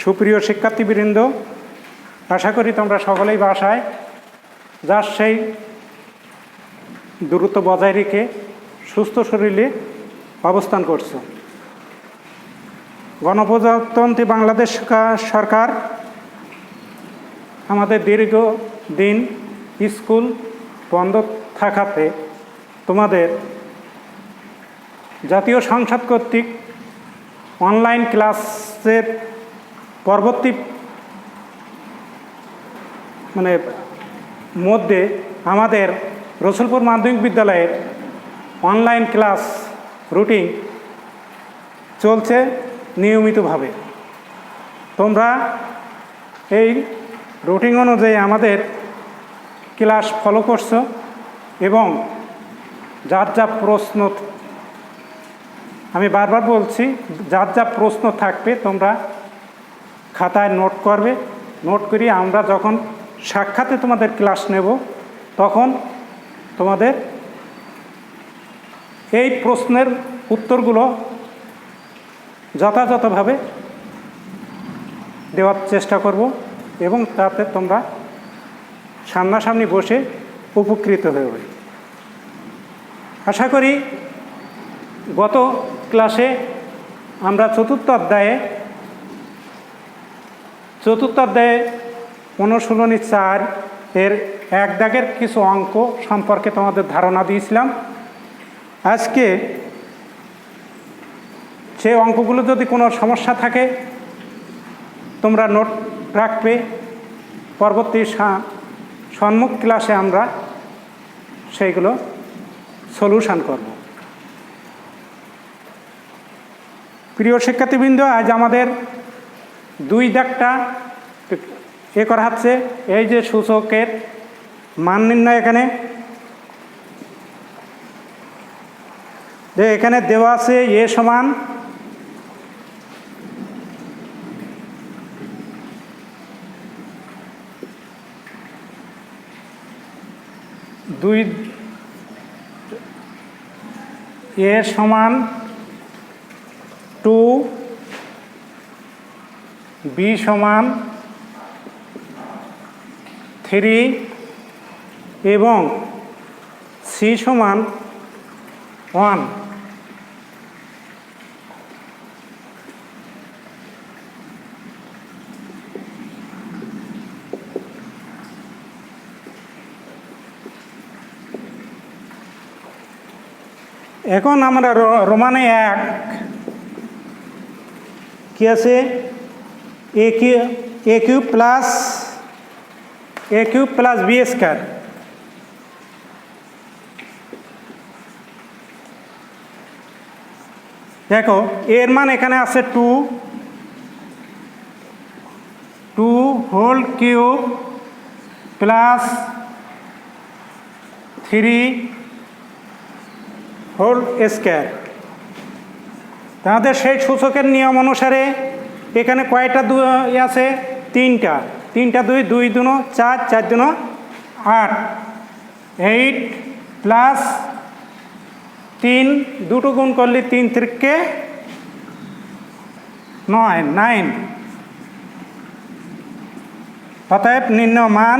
সুপ্রিয় শিক্ষার্থীবৃন্দ, আশা করি তোমরা সকলেই বাসায় যার সেই দূরত্ব বজায় রেখে সুস্থ শরীরে অবস্থান করছো। গণপ্রজাতন্ত্রী বাংলাদেশ সরকার আমাদের দীর্ঘদিন স্কুল বন্ধ থাকাতে তোমাদের জাতীয় সংসদ কর্তৃক অনলাইন ক্লাসের পরবর্তী মধ্যে আমাদের রসুলপুর মাধ্যমিক বিদ্যালয়ের অনলাইন ক্লাস রুটিন চলছে নিয়মিতভাবে। তোমরা এই রুটিন অনুযায়ী আমাদের ক্লাস ফলো করছো এবং যার যা প্রশ্ন, আমি বারবার বলছি, যার যা প্রশ্ন থাকবে তোমরা খাতায় নোট করবে। নোট করি আমরা যখন সাক্ষাতে তোমাদের ক্লাস নেব তখন তোমাদের এই প্রশ্নের উত্তরগুলো যথাযথভাবে দেওয়ার চেষ্টা করব এবং তাতে তোমরা সামনাসামনি বসে উপকৃত হবে। আশা করি গত ক্লাসে আমরা চতুর্থ অধ্যায়ে অনুশীলনী 4 এর এক দাগের কিছু অঙ্ক সম্পর্কে তোমাদের ধারণা দিয়েছিলাম। আজকে সেই অঙ্কগুলো যদি কোনো সমস্যা থাকে তোমরা নোট রাখবে, পরবর্তী সম্মুখ ক্লাসে আমরা সেইগুলো সলিউশন করব। প্রিয় শিক্ষার্থীবৃন্দ, আজ আমাদের 2 দাগটা করা হচ্ছে। এই যে সূচকের মান নির্ণয়, এখানে দেওয়া আছে এ সমান এ সমান 2, বি সমান 3 এবং সি সমান 1। এখন আমরা রোমানে 1 কি আছে, a cube plus b square. দেখো এর মান এখানে আছে 2 whole cube plus 3 whole square. তাদের সেই সূচকের নিয়ম অনুসারে এখানে কয়টা আছে, 3টা। 3টা 2, 2 দুনো 4, 4 দুনো 8, 8 প্লাস 3 দুটো গুণ করলে 3 থেকে 9। অতএব নির্ণয় মান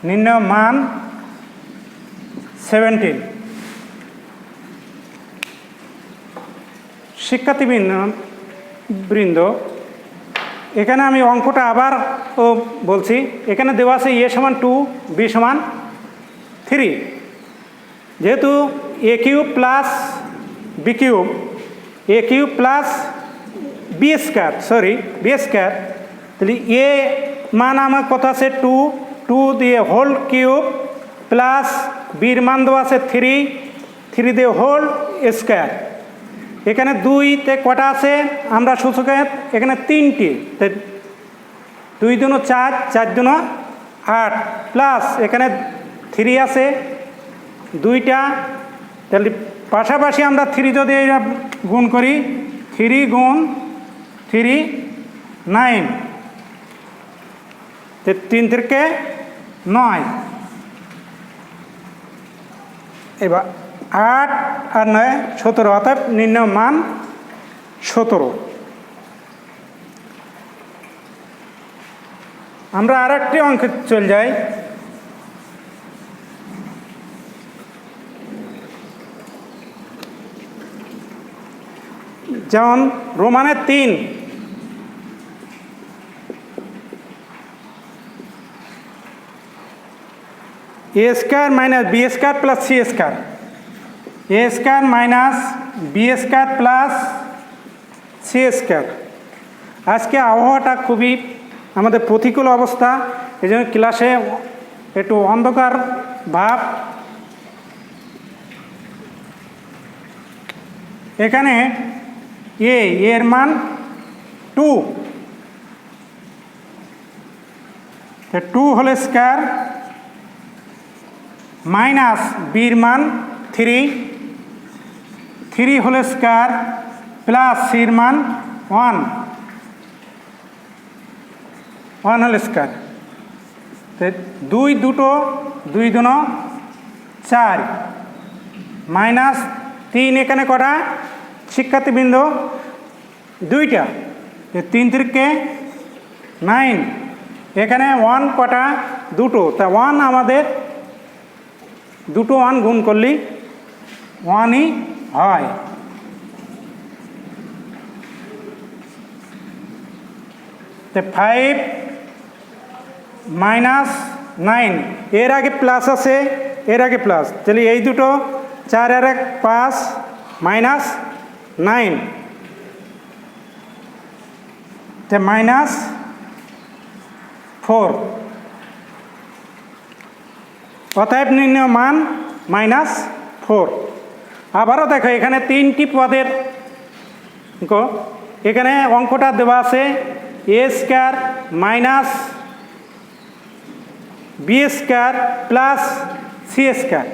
নির্ণয় মান 17। শিক্ষার্থীবৃন্দ, এখানে আমি অঙ্কটা আবার বলছি। এখানে দেওয়া আছে এ সমান 2, বি সমান 3। যেহেতু এ কিউব প্লাস বি কিউব, এ কিউব প্লাস বি স্কয়ার, তাহলে এ মান আমার কত আছে 2 দিয়ে হোল কিউব প্লাস বির মান দেওয়া আছে 3 দিয়ে হোল স্কয়ার। এখানে 2তে কটা আছে, আমরা সূচকের এখানে 3টি, 2 দুনো 4, 4 দুনো 8 প্লাস এখানে 3 আছে 2টা। তাহলে পাশাপাশি আমরা 3 যদি গুণ করি, 3 গুণ 3 9, 3 থেকে 9। এবার 8 আর 9 17, অর্থাৎ নির্ণয় মান 17। আমরা আর একটি অঙ্কে চলে যাই। যেমন রোমানের 3, a square minus b square plus c square, a square minus b square plus c square. আজকে আবহাওয়াটা খুবই আমাদের প্রতিকূল অবস্থা, এই জন্য ক্লাসে একটু অন্ধকার ভাব। এখানে এর মান 2, 2 হোল স্কয়ার মাইনাস বির মান 3, 3 হোল স্কয়ার প্লাস সির মান 1, 1 হোল স্কয়ার। 2 দুটো 2 দুনো 4 মাইনাস 3, এখানে কটা শিক্ষার্থীবৃন্দ? 2টা, 3 তিরিকে 9, এখানে 1 কটা? 2টো। তা 1 আমাদের 2টো 1 গুণ করলেই 1ই হয়। তো 5 মাইনাস 9, এর আগে প্লাস আছে, এর আগে প্লাস, তাহলে এই দুটো 4 আর 1 5 মাইনাস 9, তো মাইনাস 4। অতএব নির্ণয় মান -4। আবারও দেখো এখানে 3টি পদের এখানে অঙ্কটা দেওয়া আছে, a square minus b square plus c square.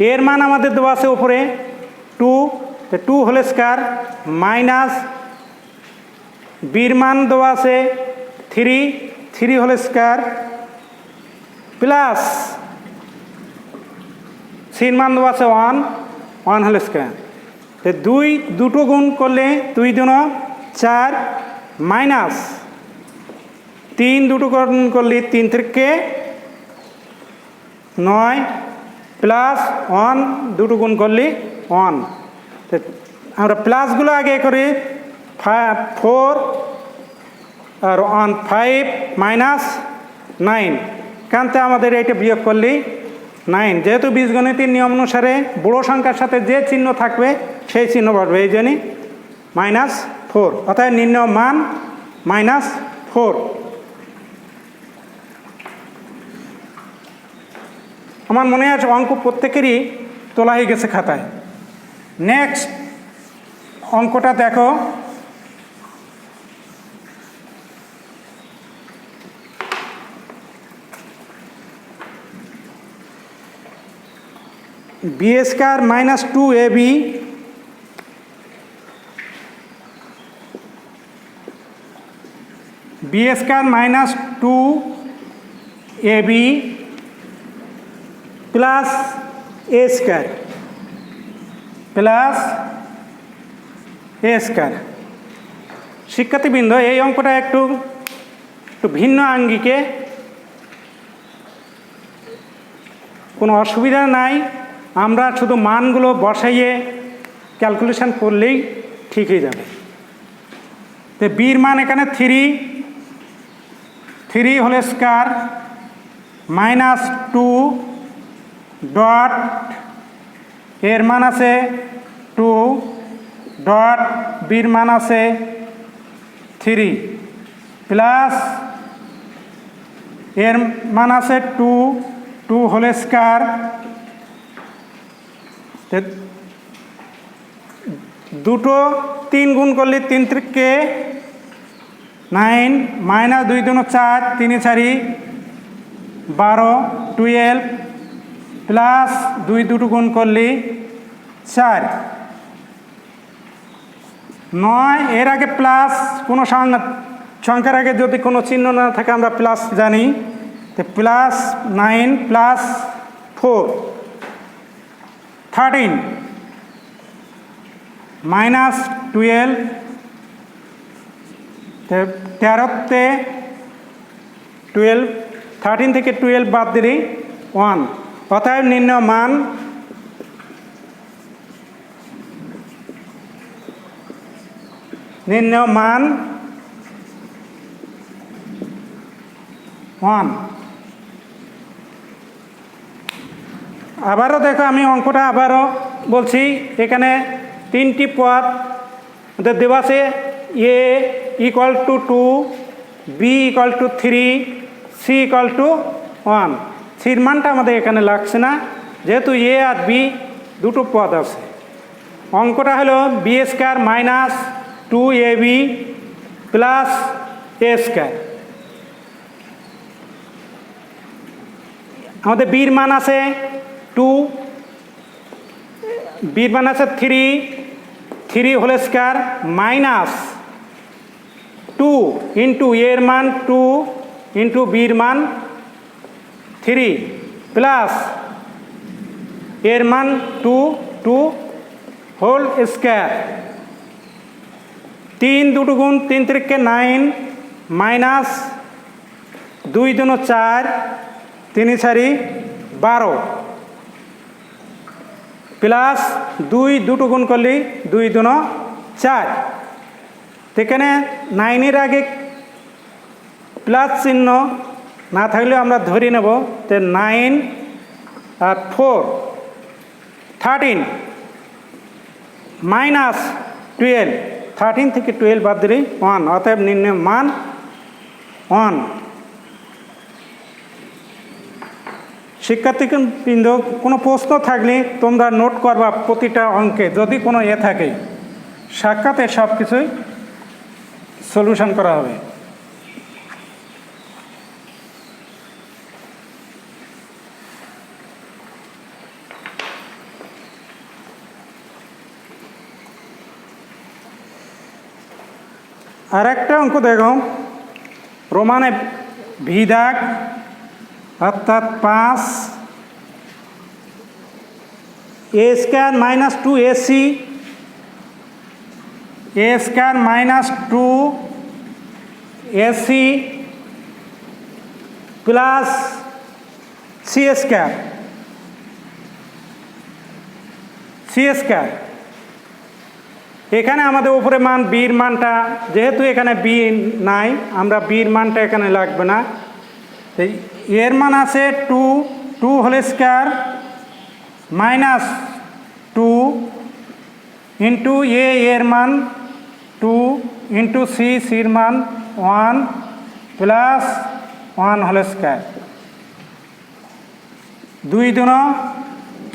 এর মান আমাদের দেওয়া আছে উপরে 2, 2 হোল স্কয়ার মাইনাস বির মান দেওয়া আছে 3, 3 হোল স্কয়ার প্লাস সির মান দেওয়া আছে 1, 1 হোল স্কয়ার। তো 2 গুণ করলে 2 দুনো 4 মাইনাস 3 দুটো গুণ করলে 3 থেকে 9 প্লাস 1 দুটো গুণ করলে 1। তো আমরা প্লাসগুলো আগে করি, 4 আর 1 5 মাইনাস 9, কারণতে আমাদের এইটা বিয়োগ করলেই 9। যেহেতু বীজগণিতের নিয়ম অনুসারে বড় সংখ্যার সাথে যে চিহ্ন থাকবে সেই চিহ্ন বসবে, এই জন্যই -4। অর্থাৎ নির্ণয় মান -4। আমার মনে আছে অঙ্ক প্রত্যেকেরই তোলা হয়ে গেছে খাতায়। নেক্সট অঙ্কটা দেখো, b square minus 2ab b square minus 2ab plus a square plus a square. শিক্ষার্থীবৃন্দ, এই অঙ্কটা একটু ভিন্ন আঙ্গিকে, কোনো অসুবিধা নাই, আমরা শুধু মানগুলো বসাইয়ে ক্যালকুলেশন করলেই ঠিক হয়ে যাবে। তো বির মান এখানে 3 হোল স্কয়ার মাইনাস 2 ডট, এর মান আছে 2 ডট, বির মান আছে 3 প্লাস এর মান আছে 2 হোল স্কয়ার। দুটো 3 গুণ করলে 3 থেকে 9 মাইনাস 2 দুনো 4, 3 4 12 12 প্লাস 2 দুটো গুণ করলে 4 9। এর আগে প্লাস কোনো সংখ্যার আগে যদি কোনো চিহ্ন না থাকে আমরা প্লাস জানি, তো +9 + 4 13 মাইনাস 12 13তে 12 13 থেকে 12 বাদ দিলেই 1 অতএব নির্ণয় মান নির্ণয় মান 1। আবারও দেখো আমি অঙ্কটা আবারও বলছি এখানে 3টি পদ দেওয়া আছে a equal to 2 b equal to 3 c equal to 1 সির মানটা আমাদের এখানে লাগছে না যেহেতু এ আর বি দুটো পদ আছে। অঙ্কটা হলো b square minus 2ab plus a square. আমাদের বির মান আছে 2 বির মান আছে 3 হোল স্কয়ার মাইনাস 2 ইন্টু এর মান 2 ইন্টু বির মান 3 প্লাস এর মান 2 হোল স্কয়ার 3 দুটো গুণ 3 3 9 মাইনাস 2 2 4 3 4 12 প্লাস 2 দুটো গুণ করলে 2 2 4 এখানে 9-এর আগে প্লাস চিহ্ন না থাকলেও আমরা ধরে নেব যে 9 আর 4 13 মাইনাস 12 13 থেকে 12 বাদ দিলে 1 অতএব নির্ণয় মান 1। শিক্ষার্থীবৃন্দ কোনো প্রশ্ন থাকলে তোমরা নোট করবা প্রতিটা অঙ্কে, যদি কোনো থাকে সাক্ষাতে সব কিছুই সলিউশন করা হবে। আর একটা অঙ্ক দেখো রোমানে ভি দাগ অর্থাৎ 5 a square minus 2ac a square minus 2ac plus c square. এখানে আমাদের উপরে মান বির মানটা যেহেতু এখানে বি নাই আমরা বির মানটা এখানে লাগবে না। এর মান আছে 2 হোল স্কয়ার মাইনাস 2 ইন্টু এর মান 2 ইন্টু সির মান 1 plus 1 whole square 2 2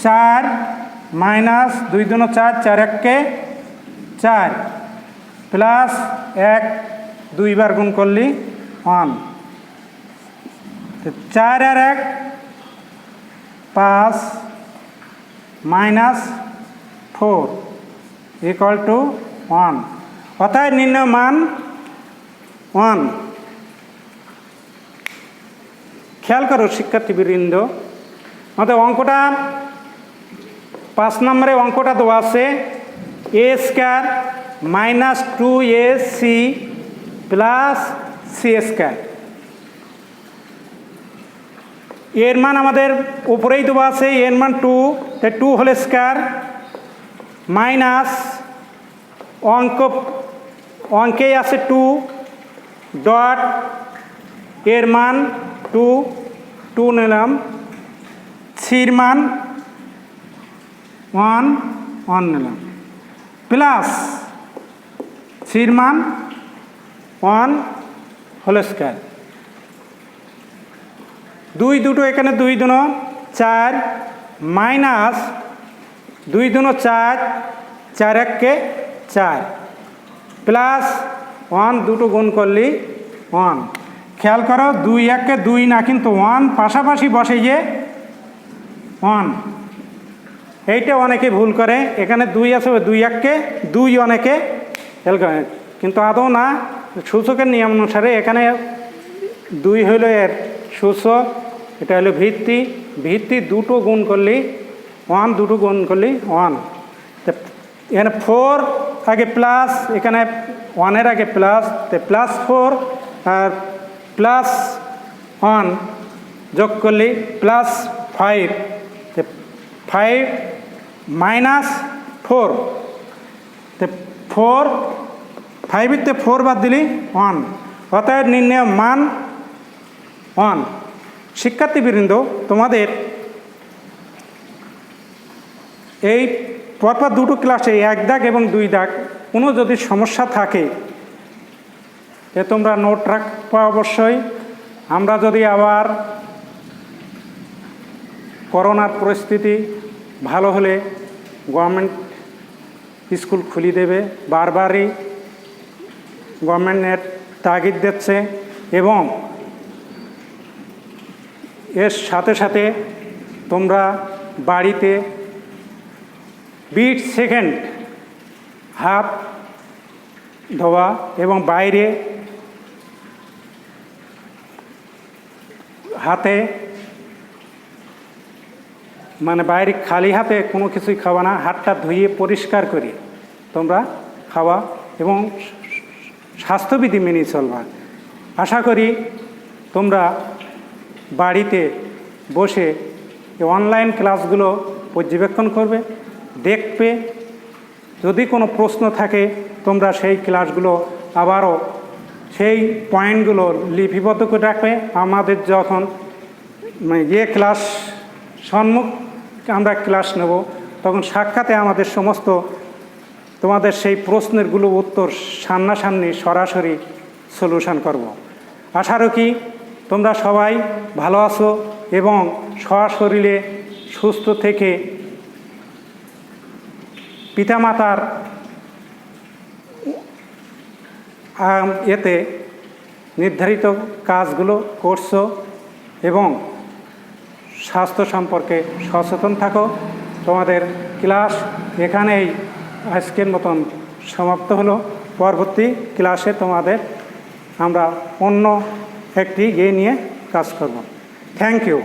4 minus 2 2 4 4 1 4 plus 1 2 বার গুণ করলে 1 4 আর 1 5 মাইনাস 4 ইকুয়াল টু 1 অর্থাৎ নির্ণয় মান 1। খেয়াল করো শিক্ষার্থীবৃন্দ আমাদের অঙ্কটা 5 নম্বরে অঙ্কটা দেওয়া আছে a square minus 2ac plus c square. এর মান আমাদের উপরেই দেওয়া আছে এর মান 2 হোল স্কয়ার মাইনাস অঙ্কেই আছে 2 ডট এর মান 2 নিলাম সির মান 1 নিলাম প্লাস সির মান 1 হোল স্কয়ার 2 দুটো এখানে 2 2 4 মাইনাস 2 2 4 4 1 4 প্লাস 1 দুটো গুণ করলে 1। খেয়াল করো 2 1 2 না কিন্তু 1 পাশাপাশি বসে যে 1 এইটা অনেকে ভুল করে এখানে 2 আছে 2 1 2 অনেকে খেয়াল করে কিন্তু আদৌ না। সূচকের নিয়ম অনুসারে এখানে 2 হলো এর সূচক, এটা হলো ভিত্তি দুটো গুণ করলে 1 দুটো গুণ করলে 1, এখানে 4 আগে প্লাস, এখানে 1-এর আগে প্লাস, +4 আর +1 যোগ করলে +5, 5 - 4, 4 5-তে 4 বাদ দিলে 1, অতএব নির্ণয় মান 1। শিক্ষার্থীবৃন্দ, তোমাদের এই পরপর দুটো ক্লাসে 1 দাগ এবং 2 দাগ কোনো যদি সমস্যা থাকে তোমরা নোট রাখবা অবশ্যই। আমরা যদি আবার করোনার পরিস্থিতি ভালো হলে গভর্নমেন্ট স্কুল খুলে দেবে, বারবারই গভর্নমেন্টের তাগিদ দিচ্ছে, এবং এর সাথে সাথে তোমরা বাড়িতে 20 সেকেন্ড হাত ধোয়া এবং বাইরে হাতে বাইরে খালি হাতে কোনো কিছুই খাওয়া না, হাতটা ধুয়ে পরিষ্কার করে তোমরা খাওয়া এবং স্বাস্থ্যবিধি মেনে চলবা। আশা করি তোমরা বাড়িতে বসে অনলাইন ক্লাসগুলো পর্যবেক্ষণ করবে, দেখবে। যদি কোনো প্রশ্ন থাকে তোমরা সেই ক্লাসগুলো আবারও সেই পয়েন্টগুলো লিপিবদ্ধ করে রাখবে। আমাদের যখন ক্লাস সম্মুখ আমরা ক্লাস নেব, তখন সাক্ষাতে আমাদের সমস্ত তোমাদের সেই প্রশ্নেরগুলো উত্তর সামনাসামনি সরাসরি সলিউশন করব। আশা রাখি তোমরা সবাই ভালো আছো এবং সশরীরে সুস্থ থেকে পিতামাতার এতে নির্ধারিত কাজগুলো করছো এবং স্বাস্থ্য সম্পর্কে সচেতন থাকো। তোমাদের ক্লাস এখানেই আজকের মতন সমাপ্ত হলো। পরবর্তী ক্লাসে তোমাদের আমরা অন্য একটি নিয়ে কাজ করব। Thank you.